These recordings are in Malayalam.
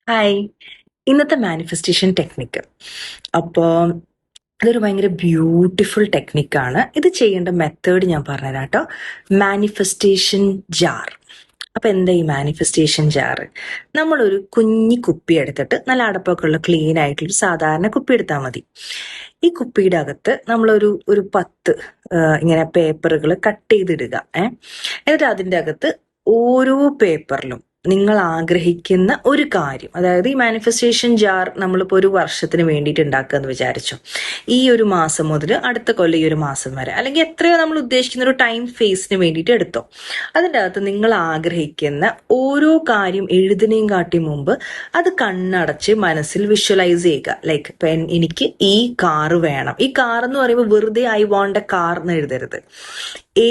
ഹായ്. ഇന്നത്തെ മാനിഫെസ്റ്റേഷൻ ടെക്നിക്ക്. അപ്പോൾ ഇതൊരു ഭയങ്കര ബ്യൂട്ടിഫുൾ ടെക്നിക്കാണ്. ഇത് ചെയ്യേണ്ട മെത്തേഡ് ഞാൻ പറഞ്ഞുതരാം കേട്ടോ. Manifestation jar. അപ്പം എന്താ ഈ മാനിഫെസ്റ്റേഷൻ ജാർ? നമ്മളൊരു കുഞ്ഞി കുപ്പി എടുത്തിട്ട് നല്ല അടപ്പൊക്കെ ഉള്ള ക്ലീൻ ആയിട്ടുള്ള സാധാരണ കുപ്പി എടുത്താൽ മതി. ഈ കുപ്പിയുടെ അകത്ത് നമ്മളൊരു ഒരു 10 ഇങ്ങനെ പേപ്പറുകൾ കട്ട് ചെയ്തിടുക. എന്നിട്ട് അതിൻ്റെ അകത്ത് ഓരോ പേപ്പറിലും നിങ്ങൾ ആഗ്രഹിക്കുന്ന ഒരു കാര്യം, അതായത് ഈ മാനിഫെസ്റ്റേഷൻ ജാർ നമ്മളിപ്പോൾ ഒരു വർഷത്തിന് വേണ്ടിയിട്ട് ഉണ്ടാക്കുക എന്ന് വിചാരിച്ചു. ഈ ഒരു മാസം മുതൽ അടുത്ത കൊല്ലം ഈ ഒരു മാസം വരെ, അല്ലെങ്കിൽ എത്രയോ നമ്മൾ ഉദ്ദേശിക്കുന്ന ഒരു ടൈം ഫേസിന് വേണ്ടിയിട്ട് എടുത്തോ. അതിൻ്റെ അകത്ത് നിങ്ങൾ ആഗ്രഹിക്കുന്ന ഓരോ കാര്യം എഴുതുന്നേയും കാട്ടി മുമ്പ് അത് കണ്ണടച്ച് മനസ്സിൽ വിഷ്വലൈസ് ചെയ്യുക. ലൈക്ക് ഇപ്പം എനിക്ക് ഈ കാറ് വേണം. ഈ കാർ എന്ന് പറയുമ്പോൾ വെറുതെ ഐ വോണ്ട് എ കാർ എന്ന് എഴുതരുത്.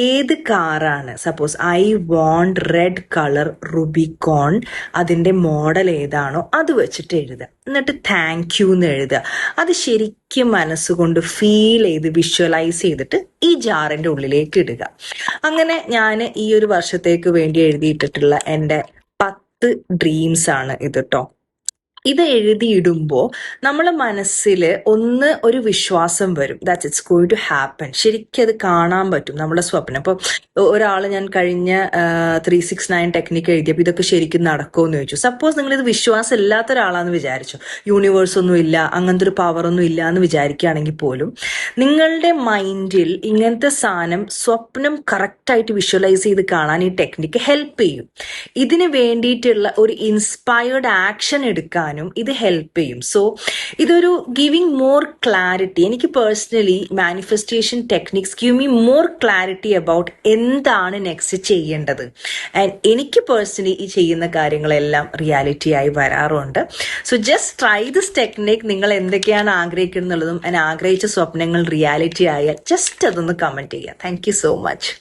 ഏത് കാറാണ്, suppose I want red colour Rubicon, അതിൻ്റെ മോഡൽ ഏതാണോ അത് വെച്ചിട്ട് എഴുതുക. എന്നിട്ട് താങ്ക് യു എന്ന് എഴുതുക. അത് ശരിക്കും മനസ്സുകൊണ്ട് ഫീൽ ചെയ്ത് വിഷ്വലൈസ് ചെയ്തിട്ട് ഈ ജാറിൻ്റെ ഉള്ളിലേക്ക് ഇടുക. അങ്ങനെ ഞാൻ ഈ ഒരു വർഷത്തേക്ക് വേണ്ടി എഴുതിയിട്ടിട്ടുള്ള എൻ്റെ 10 ഡ്രീംസ് ആണ് ഇത് കേട്ടോ. ഇത് എഴുതിയിടുമ്പോൾ നമ്മളെ മനസ്സിൽ ഒരു വിശ്വാസം വരും, that it's going to happen. ശരിക്കും അത് കാണാൻ പറ്റും നമ്മുടെ സ്വപ്നം. അപ്പോൾ ഒരാൾ ഞാൻ കഴിഞ്ഞ 369 ടെക്നിക്ക് എഴുതിയപ്പോൾ ഇതൊക്കെ ശരിക്കും നടക്കുമെന്ന് ചോദിച്ചു. സപ്പോസ് നിങ്ങൾ ഇത് വിശ്വാസം ഇല്ലാത്ത ഒരാളാന്ന് വിചാരിച്ചു, യൂണിവേഴ്സ് ഒന്നും ഇല്ല, അങ്ങനത്തെ ഒരു പവർ ഒന്നും ഇല്ല എന്ന് വിചാരിക്കുകയാണെങ്കിൽ പോലും നിങ്ങളുടെ മൈൻഡിൽ ഇങ്ങനത്തെ സാധനം സ്വപ്നം കറക്റ്റായിട്ട് വിഷ്വലൈസ് ചെയ്ത് കാണാൻ ഈ ടെക്നിക്ക് ഹെൽപ്പ് ചെയ്യും. ഇതിന് വേണ്ടിയിട്ടുള്ള ഒരു ഇൻസ്പയർഡ് ആക്ഷൻ എടുക്കാൻ ഇത് ഹെൽപ്പ് ചെയ്യും. സോ ഇതൊരു ഗിവിങ് മോർ ക്ലാരിറ്റി. എനിക്ക് personally manifestation techniques give me more clarity about എന്താണ് നെക്സ്റ്റ് ചെയ്യേണ്ടത്. ആൻഡ് എനിക്ക് പേഴ്സണലി ഈ ചെയ്യുന്ന കാര്യങ്ങളെല്ലാം റിയാലിറ്റി ആയി വരാറുണ്ട്. So just try this technique. നിങ്ങൾ എന്തൊക്കെയാണ് ആഗ്രഹിക്കുന്നുള്ളതും ആഗ്രഹിച്ച സ്വപ്നങ്ങൾ റിയാലിറ്റി ആയാൽ ജസ്റ്റ് അതൊന്ന് കമന്റ് ചെയ്യുക. Thank you so much.